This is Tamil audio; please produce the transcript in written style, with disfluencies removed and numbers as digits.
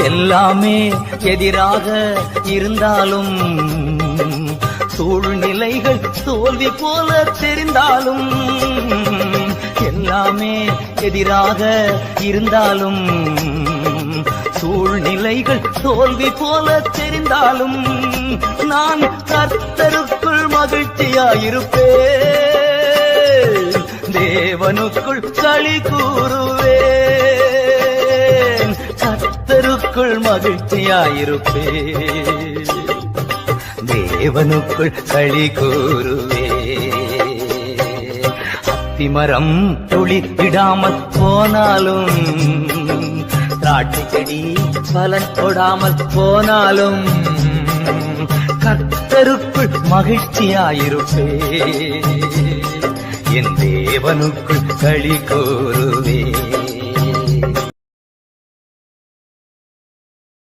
எல்லாமே எதிராக இருந்தாலும் சூழ்நிலைகள் தோல்வி போல தெரிந்தாலும் எல்லாமே எதிராக இருந்தாலும் சூழ்நிலைகள் தோல்வி போல தெரிந்தாலும் நான் கர்த்தருக்குள் மகிழ்ச்சியாயிருப்பேன் தேவனுக்குள் களி கூறுவேன் கர்த்தருக்குள் மகிழ்ச்சியாயிருப்பேன் தேவனுக்குள் களி கூறுவேன் அத்திமரம் துளிர்விடாமல் போனாலும் திராட்சை செடி பலன் கொடாமல் போனாலும் கர்த்தருக்குள் மகிழ்ச்சியாயிருப்பேன் என் தேவனுக்குள் களி கூறுவேன்